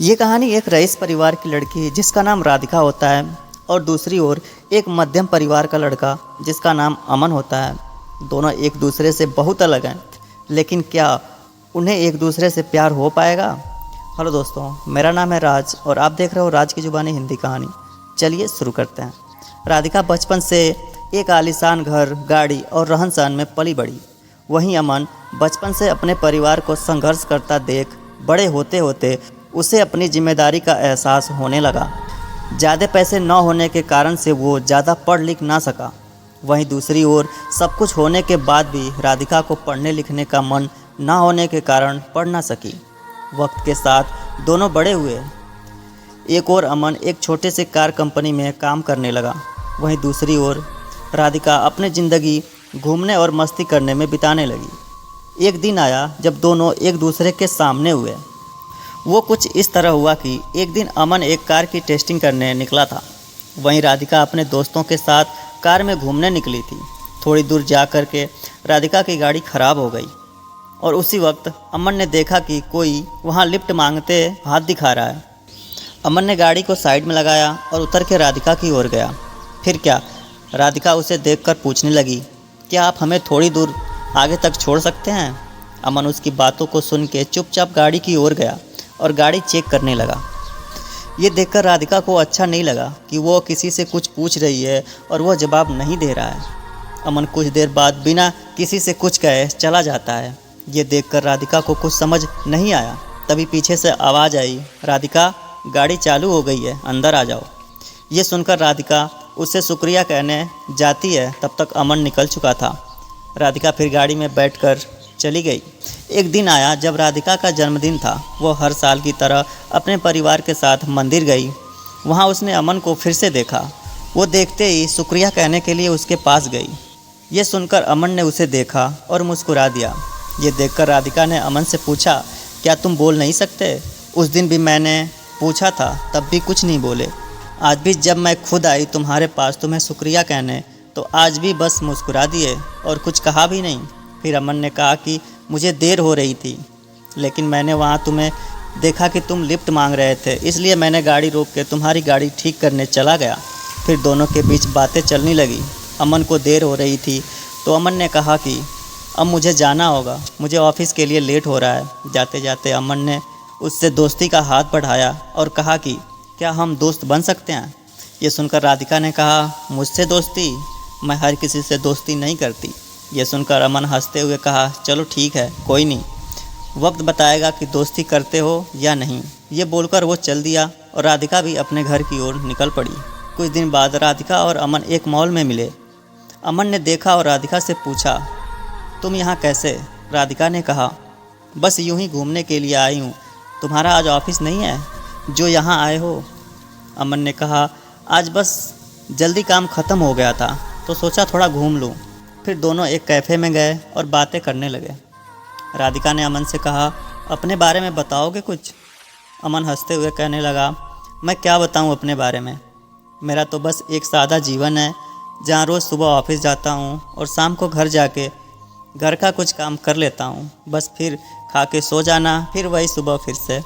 ये कहानी एक रईस परिवार की लड़की जिसका नाम राधिका होता है और दूसरी ओर एक मध्यम परिवार का लड़का जिसका नाम अमन होता है। दोनों एक दूसरे से बहुत अलग हैं, लेकिन क्या उन्हें एक दूसरे से प्यार हो पाएगा? हेलो दोस्तों, मेरा नाम है राज और आप देख रहे हो राज की ज़ुबानी हिंदी कहानी। चलिए शुरू करते हैं। राधिका बचपन से एक आलीशान घर, गाड़ी और रहन सहन में पली बड़ी। वहीं अमन बचपन से अपने परिवार को संघर्ष करता देख बड़े होते होते उसे अपनी जिम्मेदारी का एहसास होने लगा। ज़्यादा पैसे न होने के कारण से वो ज़्यादा पढ़ लिख ना सका। वहीं दूसरी ओर सब कुछ होने के बाद भी राधिका को पढ़ने लिखने का मन ना होने के कारण पढ़ ना सकी। वक्त के साथ दोनों बड़े हुए। एक और अमन एक छोटे से कार कंपनी में काम करने लगा। वहीं दूसरी ओर राधिका अपनी ज़िंदगी घूमने और मस्ती करने में बिताने लगी। एक दिन आया जब दोनों एक दूसरे के सामने हुए। वो कुछ इस तरह हुआ कि एक दिन अमन एक कार की टेस्टिंग करने निकला था। वहीं राधिका अपने दोस्तों के साथ कार में घूमने निकली थी। थोड़ी दूर जा कर के राधिका की गाड़ी ख़राब हो गई और उसी वक्त अमन ने देखा कि कोई वहाँ लिफ्ट मांगते हाथ दिखा रहा है। अमन ने गाड़ी को साइड में लगाया और उतर के राधिका की ओर गया। फिर क्या, राधिका उसे देखकर पूछने लगी, क्या आप हमें थोड़ी दूर आगे तक छोड़ सकते हैं? अमन उसकी बातों को सुन के चुपचाप गाड़ी की ओर गया और गाड़ी चेक करने लगा। ये देखकर राधिका को अच्छा नहीं लगा कि वो किसी से कुछ पूछ रही है और वो जवाब नहीं दे रहा है। अमन कुछ देर बाद बिना किसी से कुछ कहे चला जाता है। ये देखकर राधिका को कुछ समझ नहीं आया। तभी पीछे से आवाज़ आई, राधिका गाड़ी चालू हो गई है, अंदर आ जाओ। ये सुनकर राधिका उससे शुक्रिया कहने जाती है, तब तक अमन निकल चुका था। राधिका फिर गाड़ी में बैठकर चली गई। एक दिन आया जब राधिका का जन्मदिन था। वो हर साल की तरह अपने परिवार के साथ मंदिर गई। वहाँ उसने अमन को फिर से देखा। वो देखते ही शुक्रिया कहने के लिए उसके पास गई। ये सुनकर अमन ने उसे देखा और मुस्कुरा दिया। ये देखकर राधिका ने अमन से पूछा, क्या तुम बोल नहीं सकते? उस दिन भी मैंने पूछा था, तब भी कुछ नहीं बोले। आज भी जब मैं खुद आई तुम्हारे पास तुम्हें शुक्रिया कहने, तो आज भी बस मुस्कुरा दिए और कुछ कहा भी नहीं। फिर अमन ने कहा कि मुझे देर हो रही थी, लेकिन मैंने वहाँ तुम्हें देखा कि तुम लिफ्ट मांग रहे थे, इसलिए मैंने गाड़ी रोक के तुम्हारी गाड़ी ठीक करने चला गया। फिर दोनों के बीच बातें चलने लगी। अमन को देर हो रही थी तो अमन ने कहा कि अब मुझे जाना होगा, मुझे ऑफिस के लिए लेट हो रहा है। जाते जाते अमन ने उससे दोस्ती का हाथ बढ़ाया और कहा कि क्या हम दोस्त बन सकते हैं? ये सुनकर राधिका ने कहा, मुझसे दोस्ती? मैं हर किसी से दोस्ती नहीं करती। ये सुनकर अमन हंसते हुए कहा, चलो ठीक है, कोई नहीं, वक्त बताएगा कि दोस्ती करते हो या नहीं। ये बोलकर वो चल दिया और राधिका भी अपने घर की ओर निकल पड़ी। कुछ दिन बाद राधिका और अमन एक मॉल में मिले। अमन ने देखा और राधिका से पूछा, तुम यहाँ कैसे? राधिका ने कहा, बस यूं ही घूमने के लिए आई हूँ। तुम्हारा आज ऑफिस नहीं है जो यहाँ आए हो? अमन ने कहा, आज बस जल्दी काम ख़त्म हो गया था तो सोचा थोड़ा घूम लूँ। फिर दोनों एक कैफ़े में गए और बातें करने लगे। राधिका ने अमन से कहा, अपने बारे में बताओगे कुछ? अमन हंसते हुए कहने लगा, मैं क्या बताऊँ अपने बारे में, मेरा तो बस एक सादा जीवन है जहाँ रोज़ सुबह ऑफिस जाता हूँ और शाम को घर जाके घर का कुछ काम कर लेता हूँ, बस फिर खा के सो जाना, फिर वही सुबह फिर से।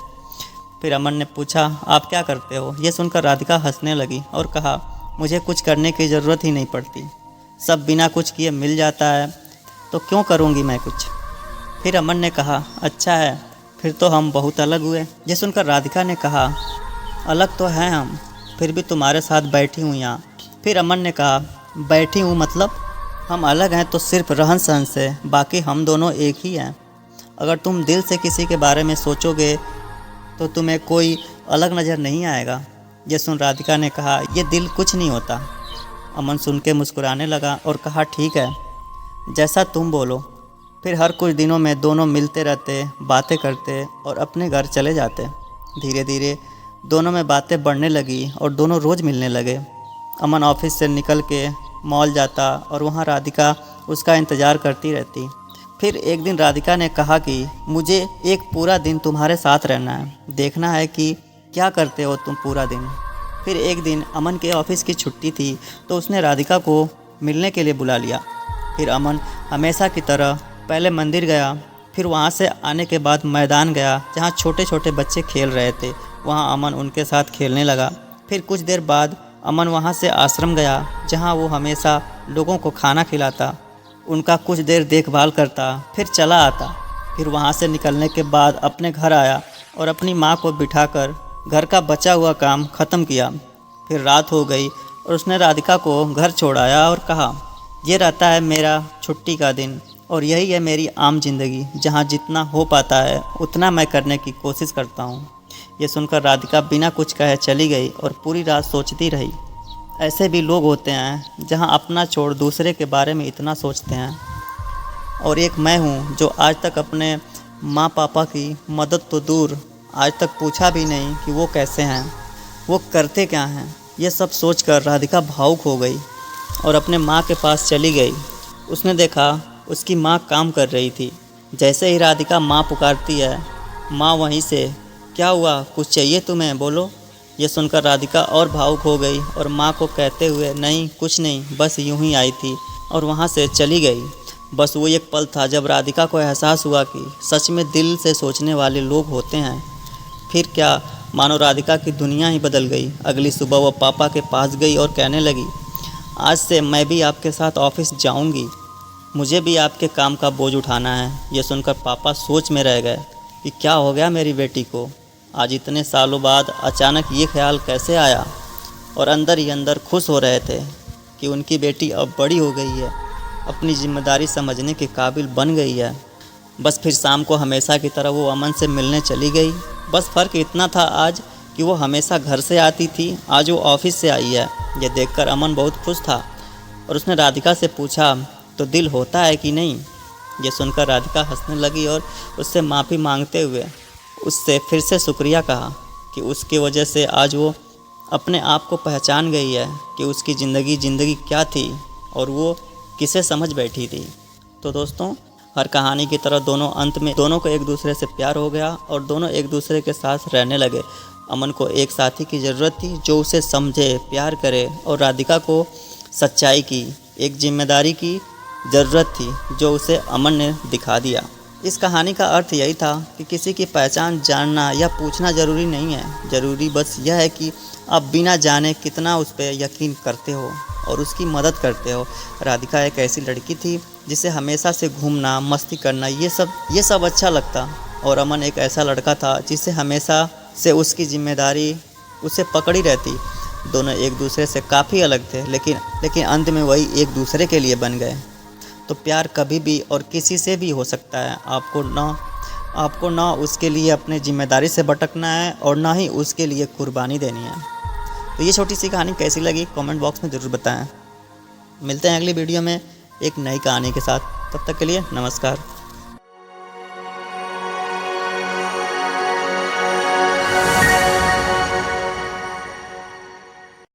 फिर अमन ने पूछा, आप क्या करते हो? ये सुनकर राधिका हंसने लगी और कहा, मुझे कुछ करने की ज़रूरत ही नहीं पड़ती, सब बिना कुछ किए मिल जाता है, तो क्यों करूँगी मैं कुछ? फिर अमन ने कहा, अच्छा है, फिर तो हम बहुत अलग हुए। ये सुनकर राधिका ने कहा, अलग तो हैं हम, फिर भी तुम्हारे साथ बैठी हूँ यहाँ। फिर अमन ने कहा, बैठी हूँ मतलब? हम अलग हैं तो सिर्फ रहन सहन से, बाकी हम दोनों एक ही हैं। अगर तुम दिल से किसी के बारे में सोचोगे तो तुम्हें कोई अलग नज़र नहीं आएगा। ये सुन राधिका ने कहा, ये दिल कुछ नहीं होता। अमन सुन के मुस्कुराने लगा और कहा, ठीक है, जैसा तुम बोलो। फिर हर कुछ दिनों में दोनों मिलते रहते, बातें करते और अपने घर चले जाते। धीरे धीरे दोनों में बातें बढ़ने लगी और दोनों रोज़ मिलने लगे। अमन ऑफिस से निकल के मॉल जाता और वहाँ राधिका उसका इंतज़ार करती रहती। फिर एक दिन राधिका ने कहा कि मुझे एक पूरा दिन तुम्हारे साथ रहना है, देखना है कि क्या करते हो तुम पूरा दिन। फिर एक दिन अमन के ऑफिस की छुट्टी थी तो उसने राधिका को मिलने के लिए बुला लिया। फिर अमन हमेशा की तरह पहले मंदिर गया, फिर वहाँ से आने के बाद मैदान गया जहाँ छोटे छोटे बच्चे खेल रहे थे। वहाँ अमन उनके साथ खेलने लगा। फिर कुछ देर बाद अमन वहाँ से आश्रम गया, जहाँ वो हमेशा लोगों को खाना खिलाता, उनका कुछ देर देखभाल करता, फिर चला आता। फिर वहाँ से निकलने के बाद अपने घर आया और अपनी माँ को बिठाकर घर का बचा हुआ काम ख़त्म किया। फिर रात हो गई और उसने राधिका को घर छोड़ाया और कहा, ये रहता है मेरा छुट्टी का दिन और यही है मेरी आम जिंदगी, जहाँ जितना हो पाता है उतना मैं करने की कोशिश करता हूँ। ये सुनकर राधिका बिना कुछ कहे चली गई और पूरी रात सोचती रही। ऐसे भी लोग होते हैं जहाँ अपना छोड़ दूसरे के बारे में इतना सोचते हैं। और एक मैं हूँ जो आज तक अपने माँ पापा की मदद तो दूर, आज तक पूछा भी नहीं कि वो कैसे हैं, वो करते क्या हैं। ये सब सोचकर राधिका भावुक हो गई और अपने माँ के पास चली गई। उसने देखा उसकी माँ काम कर रही थी। जैसे ही राधिका माँ पुकारती है, माँ वहीं से, क्या हुआ, कुछ चाहिए तुम्हें, बोलो। ये सुनकर राधिका और भावुक हो गई और माँ को कहते हुए, नहीं कुछ नहीं, बस यूं ही आई थी, और वहाँ से चली गई। बस वो एक पल था जब राधिका को एहसास हुआ कि सच में दिल से सोचने वाले लोग होते हैं। फिर क्या, मानो राधिका की दुनिया ही बदल गई। अगली सुबह वो पापा के पास गई और कहने लगी, आज से मैं भी आपके साथ ऑफिस जाऊंगी, मुझे भी आपके काम का बोझ उठाना है। ये सुनकर पापा सोच में रह गए कि क्या हो गया मेरी बेटी को, आज इतने सालों बाद अचानक ये ख्याल कैसे आया। और अंदर ही अंदर खुश हो रहे थे कि उनकी बेटी अब बड़ी हो गई है, अपनी जिम्मेदारी समझने के काबिल बन गई है। बस फिर शाम को हमेशा की तरह वो अमन से मिलने चली गई। बस फ़र्क इतना था आज कि वो हमेशा घर से आती थी, आज वो ऑफिस से आई है। ये देखकर अमन बहुत खुश था और उसने राधिका से पूछा, तो दिल होता है कि नहीं। ये सुनकर राधिका हंसने लगी और उससे माफ़ी मांगते हुए उससे फिर से शुक्रिया कहा कि उसकी वजह से आज वो अपने आप को पहचान गई है कि उसकी ज़िंदगी क्या थी और वो किसे समझ बैठी थी। तो दोस्तों, हर कहानी की तरह दोनों अंत में दोनों को एक दूसरे से प्यार हो गया और दोनों एक दूसरे के साथ रहने लगे। अमन को एक साथी की ज़रूरत थी जो उसे समझे, प्यार करे, और राधिका को सच्चाई की, एक जिम्मेदारी की ज़रूरत थी जो उसे अमन ने दिखा दिया। इस कहानी का अर्थ यही था कि किसी की पहचान जानना या पूछना ज़रूरी नहीं है, ज़रूरी बस यह है कि आप बिना जाने कितना उस पर यकीन करते हो और उसकी मदद करते हो। राधिका एक ऐसी लड़की थी जिसे हमेशा से घूमना, मस्ती करना, ये सब अच्छा लगता, और अमन एक ऐसा लड़का था जिसे हमेशा से उसकी जिम्मेदारी उसे पकड़ी रहती। दोनों एक दूसरे से काफ़ी अलग थे, लेकिन अंत में वही एक दूसरे के लिए बन गए। तो प्यार कभी भी और किसी से भी हो सकता है। आपको ना उसके लिए अपने जिम्मेदारी से भटकना है और ना ही उसके लिए कुर्बानी देनी है। तो ये छोटी सी कहानी कैसी लगी कमेंट बॉक्स में ज़रूर बताएं। मिलते हैं अगली वीडियो में एक नई कहानी के साथ, तब तक के लिए नमस्कार।